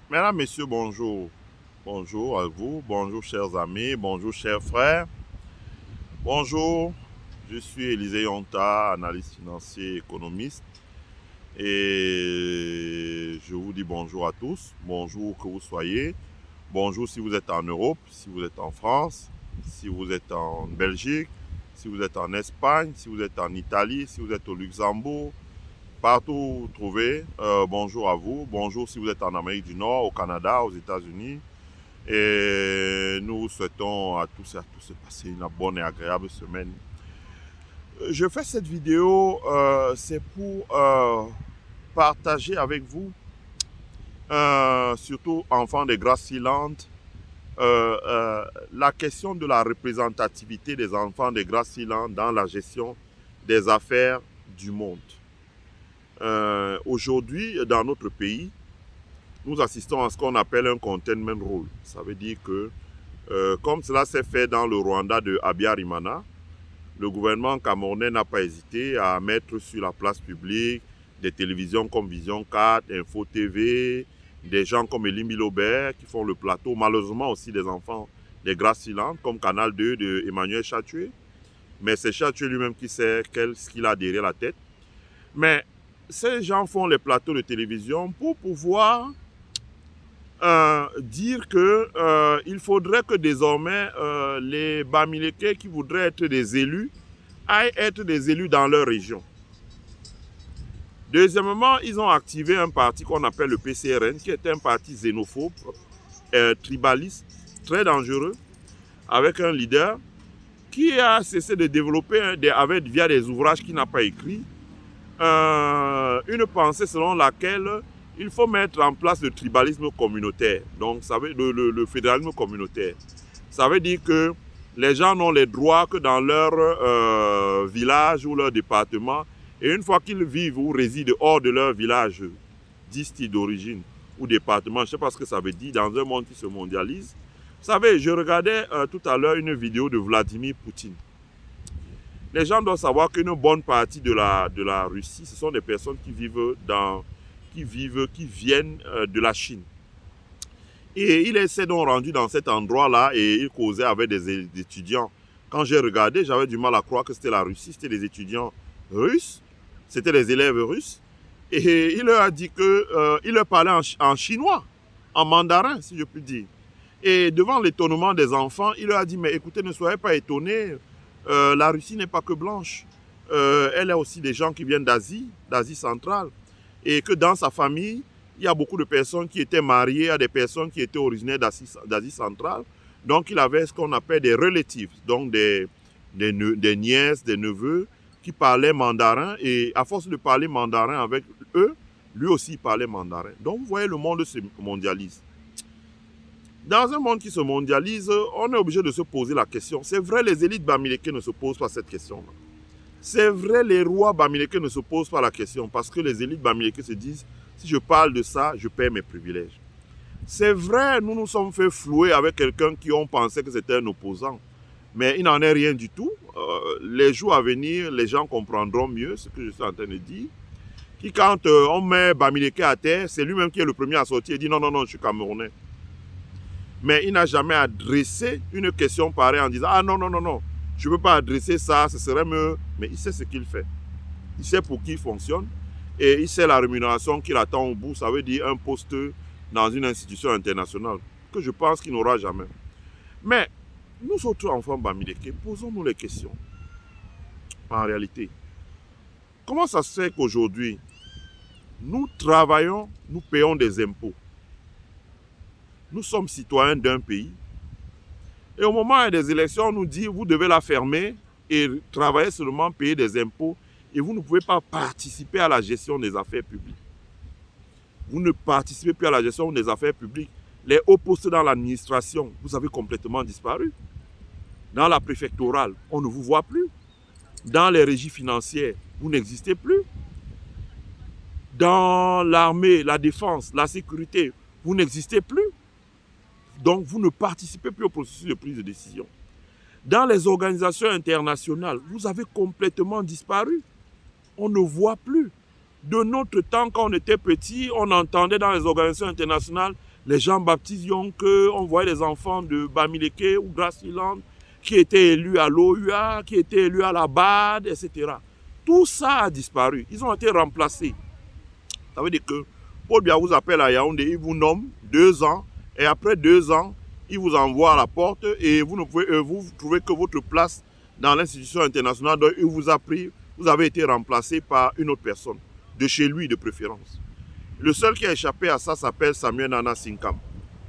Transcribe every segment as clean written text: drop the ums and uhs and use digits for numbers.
Mesdames, Messieurs, bonjour. Bonjour à vous, bonjour chers amis, bonjour chers frères. Bonjour, je suis Élisée Yonta, analyste financier et économiste. Et je vous dis bonjour à tous, bonjour où que vous soyez. Bonjour si vous êtes en Europe, si vous êtes en France, si vous êtes en Belgique, si vous êtes en Espagne, si vous êtes en Italie, si vous êtes au Luxembourg. Partout où vous trouvez, bonjour à vous. Bonjour si vous êtes en Amérique du Nord, au Canada, aux États-Unis. Et nous vous souhaitons à tous et à tous de passer une bonne et agréable semaine. Je fais cette vidéo, c'est pour partager avec vous, surtout enfants des Grassland, euh, euh, la question de la représentativité des enfants des Grassland dans la gestion des affaires du monde. Aujourd'hui, dans notre pays, nous assistons à ce qu'on appelle un containment rule. Ça veut dire que, comme cela s'est fait dans le Rwanda de Habyarimana, le gouvernement camerounais n'a pas hésité à mettre sur la place publique des télévisions comme Vision 4, Info TV, des gens comme Elie Lobert qui font le plateau, malheureusement aussi des enfants des Grassland, comme Canal 2 de Emmanuel Chatué. Mais c'est Chatué lui-même qui sait ce qu'il a derrière la tête. Mais ces gens font les plateaux de télévision pour pouvoir dire que il faudrait que désormais les Bamileke qui voudraient être des élus aillent être des élus dans leur région. Deuxièmement, ils ont activé un parti qu'on appelle le PCRN, qui est un parti xénophobe, tribaliste, très dangereux, avec un leader qui a cessé de développer via des ouvrages qu'il n'a pas écrits, une pensée selon laquelle il faut mettre en place le tribalisme communautaire, donc ça veut, le fédéralisme communautaire. Ça veut dire que les gens n'ont les droits que dans leur village ou leur département, et une fois qu'ils vivent ou résident hors de leur village, district d'origine ou département, je ne sais pas ce que ça veut dire, dans un monde qui se mondialise. Vous savez, je regardais tout à l'heure une vidéo de Vladimir Poutine. Les gens doivent savoir qu'une bonne partie de la Russie, ce sont des personnes qui viennent de la Chine. Et il s'est donc rendu dans cet endroit-là et il causait avec des étudiants. Quand j'ai regardé, j'avais du mal à croire que c'était la Russie, c'était des étudiants russes, c'était des élèves russes. Et il leur a dit qu'il leur parlait en chinois, en mandarin, si je puis dire. Et devant l'étonnement des enfants, il leur a dit, mais écoutez, ne soyez pas étonnés, la Russie n'est pas que blanche. Elle a aussi des gens qui viennent d'Asie centrale. Et que dans sa famille, il y a beaucoup de personnes qui étaient mariées à des personnes qui étaient originaires d'Asie centrale. Donc il avait ce qu'on appelle des relatives, donc des nièces, des neveux qui parlaient mandarin. Et à force de parler mandarin avec eux, lui aussi parlait mandarin. Donc vous voyez, le monde se mondialise. Dans un monde qui se mondialise, on est obligé de se poser la question. C'est vrai, les élites bamileke ne se posent pas cette question-là. C'est vrai, les rois bamileke ne se posent pas la question parce que les élites bamileke se disent, si je parle de ça, je perds mes privilèges. C'est vrai, nous nous sommes fait flouer avec quelqu'un qui ont pensé que c'était un opposant. Mais il n'en est rien du tout. Les jours à venir, les gens comprendront mieux ce que je suis en train de dire. Qui quand on met Bamileke à terre, c'est lui-même qui est le premier à sortir et dit non, non, non, je suis Camerounais. Mais il n'a jamais adressé une question pareille en disant « Ah non, non, non, non, je ne peux pas adresser ça, ce serait mieux. » Mais il sait ce qu'il fait. Il sait pour qui il fonctionne et il sait la rémunération qu'il attend au bout. Ça veut dire un poste dans une institution internationale que je pense qu'il n'aura jamais. Mais nous autres enfants Bamileke, posons-nous les questions. En réalité, comment ça se fait qu'aujourd'hui, nous travaillons, nous payons des impôts. Nous sommes citoyens d'un pays. Et au moment des élections, on nous dit, vous devez la fermer et travailler seulement, payer des impôts. Et vous ne pouvez pas participer à la gestion des affaires publiques. Vous ne participez plus à la gestion des affaires publiques. Les hauts postes dans l'administration, vous avez complètement disparu. Dans la préfectorale, on ne vous voit plus. Dans les régies financières, vous n'existez plus. Dans l'armée, la défense, la sécurité, vous n'existez plus. Donc, vous ne participez plus au processus de prise de décision. Dans les organisations internationales, vous avez complètement disparu. On ne voit plus. De notre temps, quand on était petit, on entendait dans les organisations internationales Les gens baptisent on voyait les enfants de Bamileke ou Grassland qui étaient élus à l'OUA, qui étaient élus à la BAD, etc. Tout ça a disparu. Ils ont été remplacés. Ça veut dire que Paul Biya vous appelle à Yaoundé, il vous nomme 2 ans, et après 2 ans, il vous envoie à la porte et vous ne pouvez vous trouvez que votre place dans l'institution internationale dont il vous a pris, vous avez été remplacé par une autre personne, de chez lui de préférence. Le seul qui a échappé à ça s'appelle Samuel Nana Sinkam,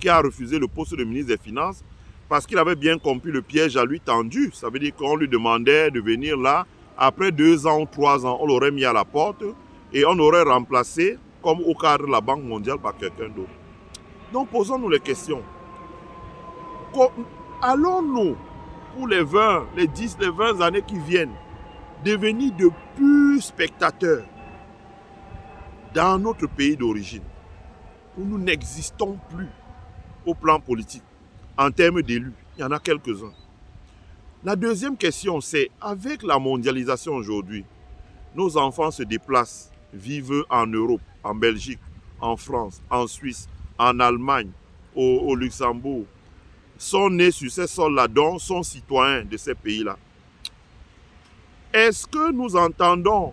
qui a refusé le poste de ministre des Finances parce qu'il avait bien compris le piège à lui tendu. Ça veut dire qu'on lui demandait de venir là. Après 2 ans ou 3 ans, on l'aurait mis à la porte et on aurait remplacé, comme au cadre de la Banque mondiale, par quelqu'un d'autre. Donc posons-nous les questions. Allons-nous, pour les 20, les 10, les 20 années qui viennent, devenir de purs spectateurs dans notre pays d'origine, où nous n'existons plus au plan politique, en termes d'élus? Il y en a quelques-uns. La deuxième question, c'est, avec la mondialisation aujourd'hui, nos enfants se déplacent, vivent en Europe, en Belgique, en France, en Suisse, en Allemagne, au Luxembourg, sont nés sur ces sols-là, donc sont citoyens de ces pays-là. Est-ce que nous entendons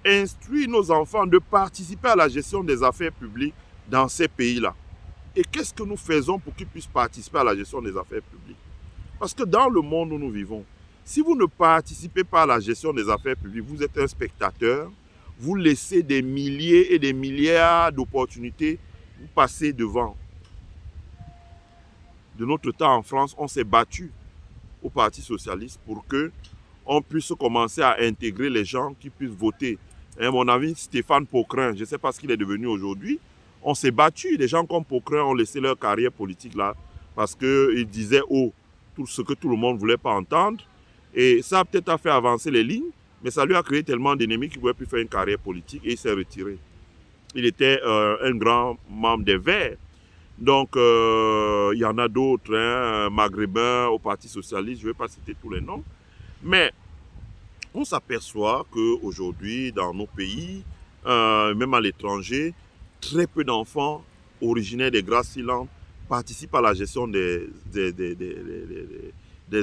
instruire nos enfants de participer à la gestion des affaires publiques dans ces pays-là? Et qu'est-ce que nous faisons pour qu'ils puissent participer à la gestion des affaires publiques? Parce que dans le monde où nous vivons, si vous ne participez pas à la gestion des affaires publiques, vous êtes un spectateur, vous laissez des milliers et des milliards d'opportunités vous passer devant. De notre temps en France, on s'est battu au Parti socialiste pour qu'on puisse commencer à intégrer les gens qui puissent voter. Et mon ami Stéphane Pocrin, je ne sais pas ce qu'il est devenu aujourd'hui, on s'est battu. Les gens comme Pocrin ont laissé leur carrière politique là parce qu'ils disaient tout ce que tout le monde ne voulait pas entendre. Et ça a peut-être fait avancer les lignes, mais ça lui a créé tellement d'ennemis qu'il ne pouvait plus faire une carrière politique et il s'est retiré. Il était un grand membre des Verts. Donc, il y en a d'autres, maghrébins au Parti socialiste, je ne vais pas citer tous les noms. Mais on s'aperçoit qu'aujourd'hui, dans nos pays, même à l'étranger, très peu d'enfants originaires des Grassland participent à la gestion des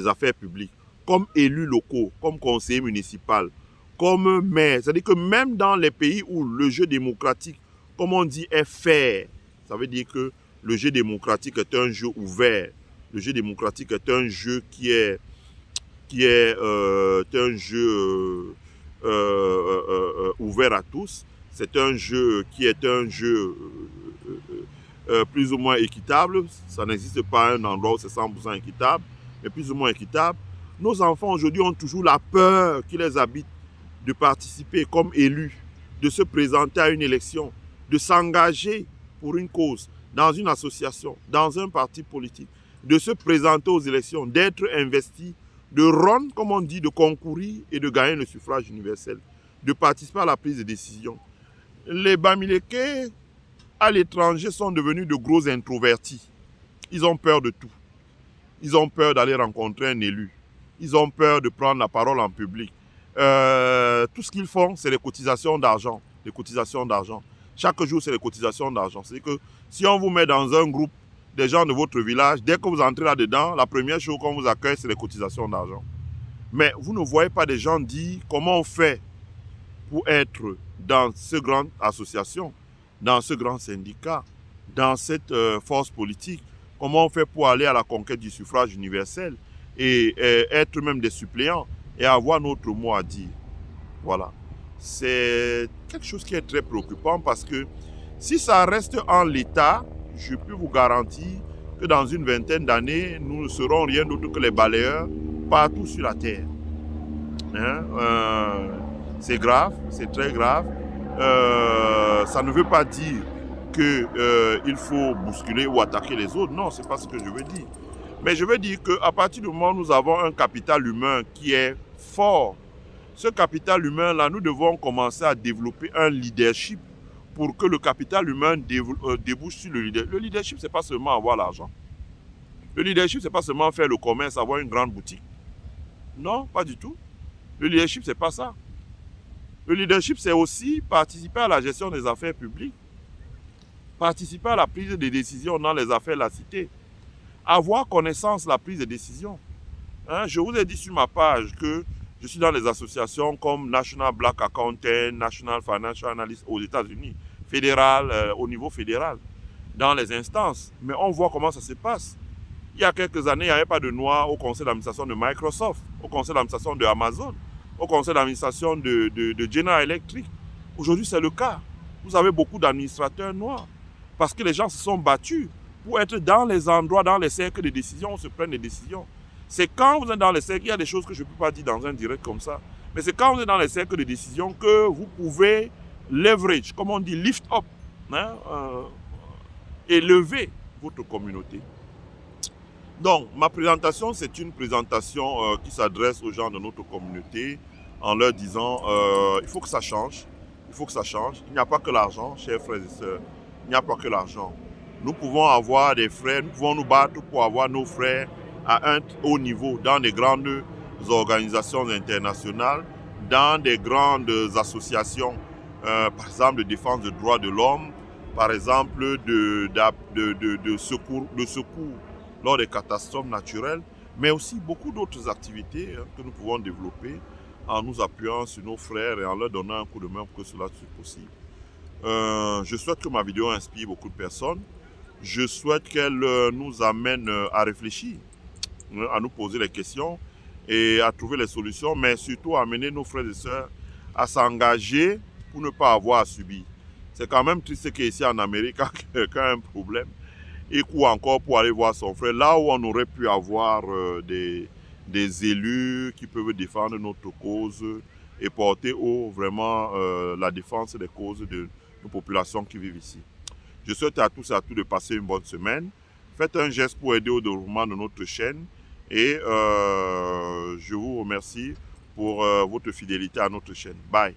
affaires publiques, comme élus locaux, comme conseillers municipaux, comme maires. C'est-à-dire que même dans les pays où le jeu démocratique, comme on dit, est fair, ça veut dire que le jeu démocratique est un jeu ouvert. Le jeu démocratique est un jeu qui est un jeu ouvert à tous. C'est un jeu qui est un jeu plus ou moins équitable. Ça n'existe pas un endroit où c'est 100% équitable, mais plus ou moins équitable. Nos enfants aujourd'hui ont toujours la peur qui les habite de participer comme élus, de se présenter à une élection, de s'engager pour une cause, dans une association, dans un parti politique, de se présenter aux élections, d'être investi, de run, comme on dit, de concourir et de gagner le suffrage universel, de participer à la prise de décision. Les Bamileke, à l'étranger, sont devenus de gros introvertis. Ils ont peur de tout. Ils ont peur d'aller rencontrer un élu. Ils ont peur de prendre la parole en public. Tout ce qu'ils font, c'est les cotisations d'argent. Les cotisations d'argent. Chaque jour, c'est les cotisations d'argent. C'est que si on vous met dans un groupe des gens de votre village, dès que vous entrez là-dedans, la première chose qu'on vous accueille, c'est les cotisations d'argent. Mais vous ne voyez pas des gens dire comment on fait pour être dans cette grande association, dans ce grand syndicat, dans cette force politique, comment on fait pour aller à la conquête du suffrage universel et être même des suppléants et avoir notre mot à dire. Voilà. C'est quelque chose qui est très préoccupant parce que si ça reste en l'état, je peux vous garantir que dans une vingtaine d'années, nous ne serons rien d'autre que les balayeurs partout sur la terre. C'est grave, c'est très grave. Ça ne veut pas dire qu'il faut bousculer ou attaquer les autres. Non, ce n'est pas ce que je veux dire. Mais je veux dire qu'à partir du moment où nous avons un capital humain qui est fort, ce capital humain-là, nous devons commencer à développer un leadership pour que le capital humain débouche sur le leadership. Le leadership, ce n'est pas seulement avoir l'argent. Le leadership, ce n'est pas seulement faire le commerce, avoir une grande boutique. Non, pas du tout. Le leadership, ce n'est pas ça. Le leadership, c'est aussi participer à la gestion des affaires publiques. Participer à la prise de décision dans les affaires de la cité. Avoir connaissance de la prise de décision. Hein, je vous ai dit sur ma page que je suis dans les associations comme National Black Accountant, National Financial Analyst aux États-Unis, fédéral, au niveau fédéral, dans les instances. Mais on voit comment ça se passe. Il y a quelques années, il n'y avait pas de noirs au conseil d'administration de Microsoft, au conseil d'administration de Amazon, au conseil d'administration de General Electric. Aujourd'hui, c'est le cas. Vous avez beaucoup d'administrateurs noirs parce que les gens se sont battus pour être dans les endroits, dans les cercles de décision, où se prennent des décisions. C'est quand vous êtes dans les cercles, il y a des choses que je ne peux pas dire dans un direct comme ça, mais c'est quand vous êtes dans les cercles de décision que vous pouvez leverage, comme on dit, lift up, hein, élever votre communauté. Donc, ma présentation, c'est une présentation qui s'adresse aux gens de notre communauté en leur disant il faut que ça change, il faut que ça change. Il n'y a pas que l'argent, chers frères et sœurs, il n'y a pas que l'argent. Nous pouvons avoir des frères, nous pouvons nous battre pour avoir nos frères à un haut niveau dans des grandes organisations internationales, dans des grandes associations, par exemple de défense des droits de l'homme, par exemple de secours lors des catastrophes naturelles, mais aussi beaucoup d'autres activités que nous pouvons développer en nous appuyant sur nos frères et en leur donnant un coup de main pour que cela soit possible. Je souhaite que ma vidéo inspire beaucoup de personnes. Je souhaite qu'elle nous amène à réfléchir, à nous poser les questions et à trouver les solutions, mais surtout à amener nos frères et sœurs à s'engager pour ne pas avoir à subir. C'est quand même triste qu'ici en Amérique, quand quelqu'un a un problème, il court encore pour aller voir son frère, là où on aurait pu avoir des élus qui peuvent défendre notre cause et porter haut vraiment la défense des causes de nos populations qui vivent ici. Je souhaite à tous et à toutes de passer une bonne semaine. Faites un geste pour aider au développement de notre chaîne et je vous remercie pour votre fidélité à notre chaîne. Bye.